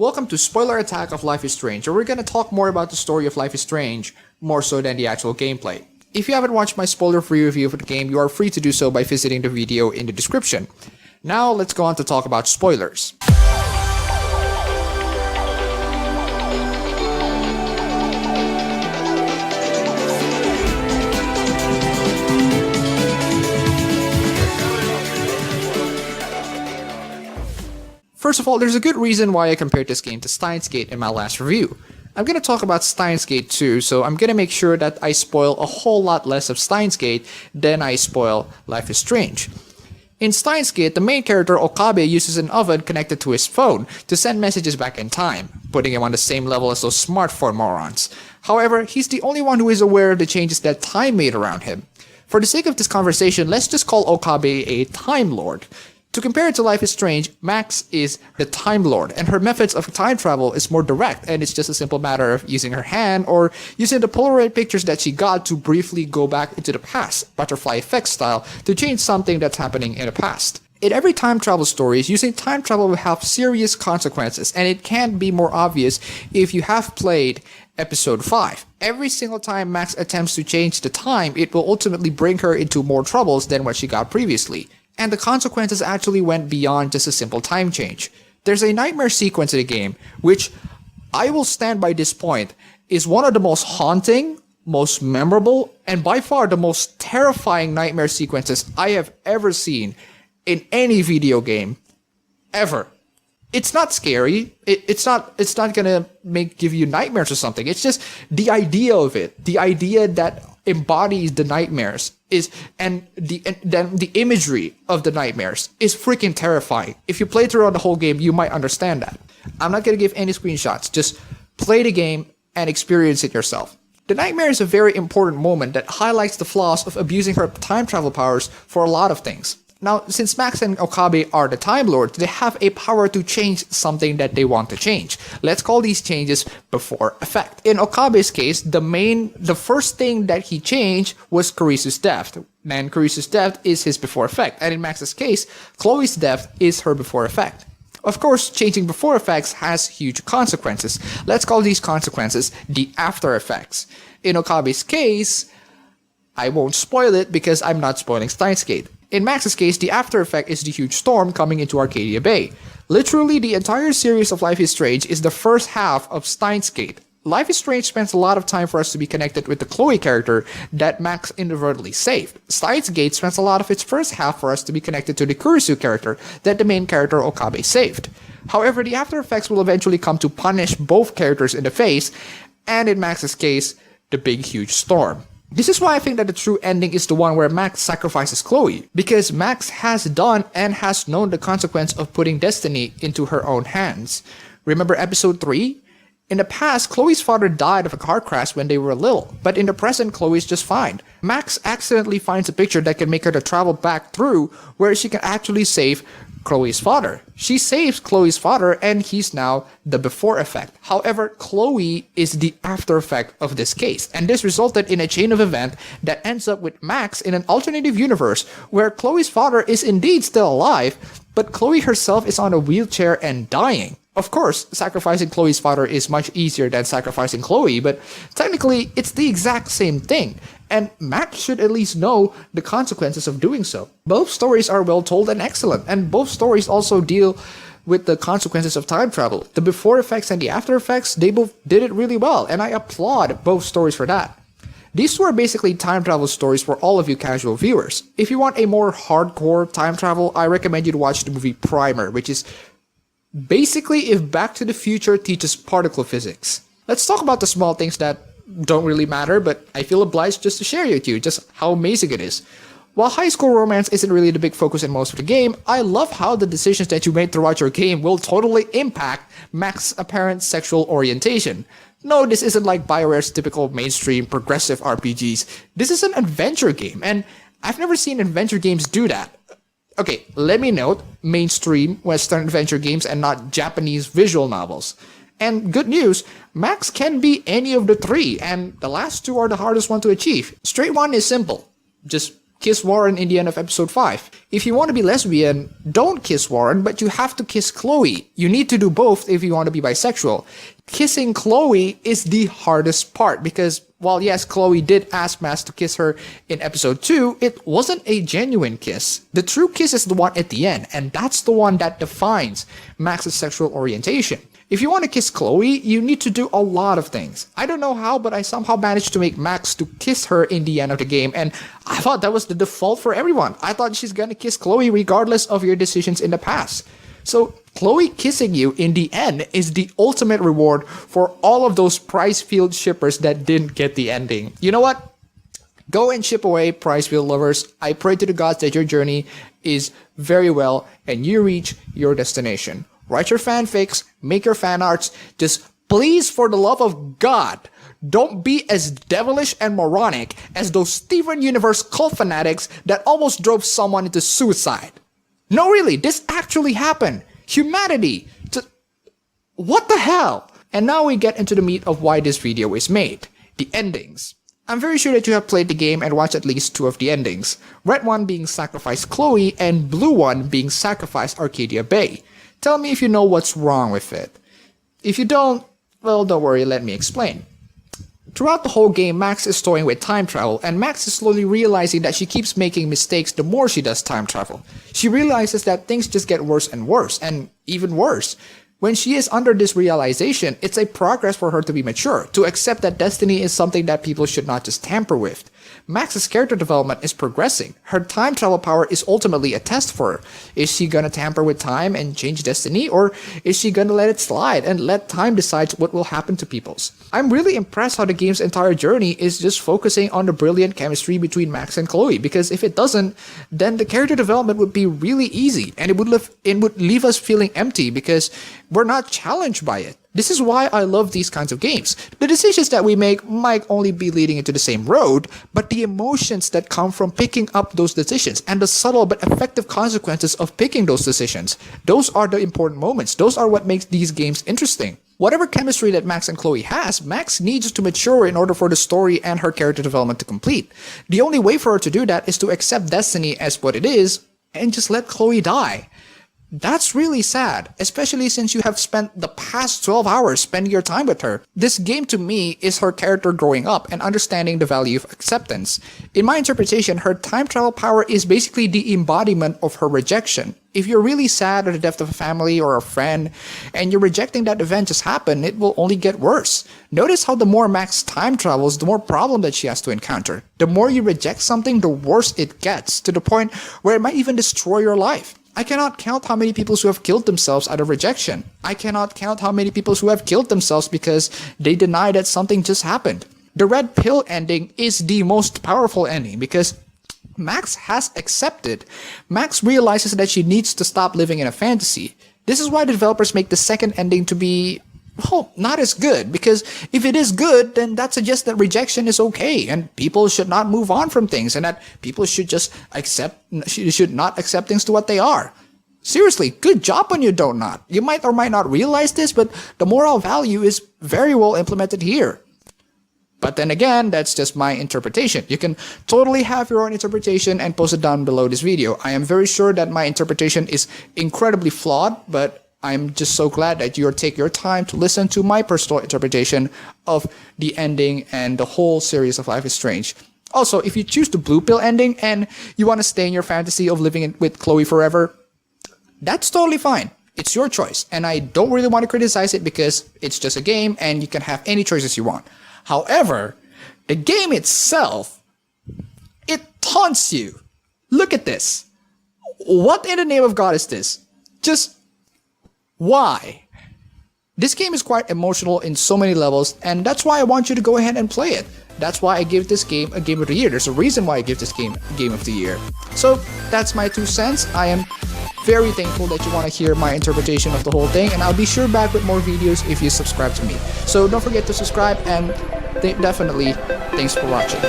Welcome to Spoiler Attack of Life is Strange, where we're gonna talk more about the story of Life is Strange, more so than the actual gameplay. If you haven't watched my spoiler-free review of the game, you are free to do so by visiting the video in the description. Now let's go on to talk about spoilers. First of all, there's a good reason why I compared this game to Steins in my last review. I'm going to talk about Steins too, so I'm going to make sure that I spoil a whole lot less of Steins than I spoil Life is Strange. In Steins the main character Okabe uses an oven connected to his phone to send messages back in time, putting him on the same level as those smartphone morons. However, he's the only one who is aware of the changes that time made around him. For the sake of this conversation, let's just call Okabe a Time Lord. To compare it to Life is Strange, Max is the Time Lord, and her methods of time travel is more direct, and it's just a simple matter of using her hand or using the Polaroid pictures that she got to briefly go back into the past, butterfly effect style, to change something that's happening in the past. In every time travel story, using time travel will have serious consequences, and it can't be more obvious if you have played Episode 5. Every single time Max attempts to change the time, it will ultimately bring her into more troubles than what she got previously. And the consequences actually went beyond just a simple time change. There's a nightmare sequence in the game, which, I will stand by this point, is one of the most haunting, most memorable, and by far the most terrifying nightmare sequences I have ever seen in any video game, ever. It's not scary, it's not gonna give you nightmares or something, it's just the idea of it, the idea that embodies the nightmares and the imagery of the nightmares is freaking terrifying. If you play throughout the whole game, you might understand that. I'm not gonna give any screenshots, just play the game and experience it yourself. The nightmare is a very important moment that highlights the flaws of abusing her time travel powers for a lot of things. Now, since Max and Okabe are the Time Lords, they have a power to change something that they want to change. Let's call these changes before effect. In Okabe's case, the first thing that he changed was Carisu's death. And Carisu's death is his before effect. And in Max's case, Chloe's death is her before effect. Of course, changing before effects has huge consequences. Let's call these consequences the after effects. In Okabe's case, I won't spoil it because I'm not spoiling Steins Gate. In Max's case, the after effect is the huge storm coming into Arcadia Bay. Literally, the entire series of Life is Strange is the first half of Steins Gate. Life is Strange spends a lot of time for us to be connected with the Chloe character that Max inadvertently saved. Steins Gate spends a lot of its first half for us to be connected to the Kurisu character that the main character Okabe saved. However, the after effects will eventually come to punish both characters in the face, and in Max's case, the big huge storm. This is why I think that the true ending is the one where Max sacrifices Chloe, because Max has done and has known the consequence of putting destiny into her own hands. Remember episode 3? In the past, Chloe's father died of a car crash when they were little, but in the present, Chloe's just fine. Max accidentally finds a picture that can make her to travel back through where she can actually save Chloe's father. She saves Chloe's father and he's now the before effect. However, Chloe is the after effect of this case, and this resulted in a chain of events that ends up with Max in an alternative universe where Chloe's father is indeed still alive, but Chloe herself is on a wheelchair and dying. Of course, sacrificing Chloe's father is much easier than sacrificing Chloe, but technically it's the exact same thing, and Max should at least know the consequences of doing so. Both stories are well told and excellent, and both stories also deal with the consequences of time travel. The before effects and the after effects, they both did it really well, and I applaud both stories for that. These two are basically time travel stories for all of you casual viewers. If you want a more hardcore time travel, I recommend you to watch the movie Primer, which is basically if Back to the Future teaches particle physics. Let's talk about the small things that don't really matter, but I feel obliged just to share with you just how amazing it is. While high school romance isn't really the big focus in most of the game, I love how the decisions that you make throughout your game will totally impact Max's apparent sexual orientation. No, this isn't like BioWare's typical mainstream progressive RPGs. This is an adventure game, and I've never seen adventure games do that. Okay, let me note, mainstream Western adventure games and not Japanese visual novels. And good news, Max can be any of the three, and the last two are the hardest one to achieve. Straight one is simple. Just kiss Warren in the end of episode 5. If you want to be lesbian, don't kiss Warren, but you have to kiss Chloe. You need to do both if you want to be bisexual. Kissing Chloe is the hardest part because, while yes, Chloe did ask Max to kiss her in episode 2, it wasn't a genuine kiss. The true kiss is the one at the end, and that's the one that defines Max's sexual orientation. If you want to kiss Chloe, you need to do a lot of things. I don't know how, but I somehow managed to make Max to kiss her in the end of the game, and I thought that was the default for everyone. I thought she's gonna kiss Chloe regardless of your decisions in the past. So Chloe kissing you in the end is the ultimate reward for all of those Pricefield shippers that didn't get the ending. You know what? Go and ship away, Pricefield lovers. I pray to the gods that your journey is very well and you reach your destination. Write your fanfics, make your fan arts, just please, for the love of God, don't be as devilish and moronic as those Steven Universe cult fanatics that almost drove someone into suicide. No, really, this actually happened. Humanity. What the hell? And now we get into the meat of why this video is made. The endings. I'm very sure that you have played the game and watched at least 2 of the endings. Red one being Sacrifice Chloe and blue one being Sacrifice Arcadia Bay. Tell me if you know what's wrong with it. If you don't, well, don't worry, let me explain. Throughout the whole game, Max is toying with time travel, and Max is slowly realizing that she keeps making mistakes the more she does time travel. She realizes that things just get worse and worse, and even worse. When she is under this realization, it's a progress for her to be mature, to accept that destiny is something that people should not just tamper with. Max's character development is progressing. Her time travel power is ultimately a test for her. Is she gonna tamper with time and change destiny, or is she gonna let it slide and let time decide what will happen to peoples? I'm really impressed how the game's entire journey is just focusing on the brilliant chemistry between Max and Chloe, because if it doesn't, then the character development would be really easy, and it would leave us feeling empty because we're not challenged by it. This is why I love these kinds of games. The decisions that we make might only be leading into the same road, but the emotions that come from picking up those decisions and the subtle but effective consequences of picking those decisions, those are the important moments. Those are what makes these games interesting. Whatever chemistry that Max and Chloe has, Max needs to mature in order for the story and her character development to complete. The only way for her to do that is to accept destiny as what it is and just let Chloe die. That's really sad, especially since you have spent the past 12 hours spending your time with her. This game to me is her character growing up and understanding the value of acceptance. In my interpretation, her time travel power is basically the embodiment of her rejection. If you're really sad at the death of a family or a friend, and you're rejecting that event just happened, it will only get worse. Notice how the more Max time travels, the more problem that she has to encounter. The more you reject something, the worse it gets, to the point where it might even destroy your life. I cannot count how many people who have killed themselves out of rejection. I cannot count how many people who have killed themselves because they deny that something just happened. The red pill ending is the most powerful ending because Max has accepted. Max realizes that she needs to stop living in a fantasy. This is why the developers make the second ending to be, well, not as good, because if it is good, then that suggests that rejection is okay and people should not move on from things and that people should just should not accept things to what they are. Seriously, good job on you, Dontnod. You might or might not realize this, but the moral value is very well implemented here. But then again, that's just my interpretation. You can totally have your own interpretation and post it down below this video. I am very sure that my interpretation is incredibly flawed, but I'm just so glad that you take your time to listen to my personal interpretation of the ending and the whole series of Life is Strange. Also, if you choose the blue pill ending and you want to stay in your fantasy of living with Chloe forever, that's totally fine. It's your choice, and I don't really want to criticize it because it's just a game and you can have any choices you want. However, the game itself, it taunts you. Look at this. What in the name of God is this? Just why? This game is quite emotional in so many levels, and that's why I want you to go ahead and play it. That's why I give this game a Game of the Year. There's a reason why I give this game Game of the Year. So that's my 2 cents. I am very thankful that you want to hear my interpretation of the whole thing, and I'll be sure back with more videos if you subscribe to me. So don't forget to subscribe, and definitely thanks for watching.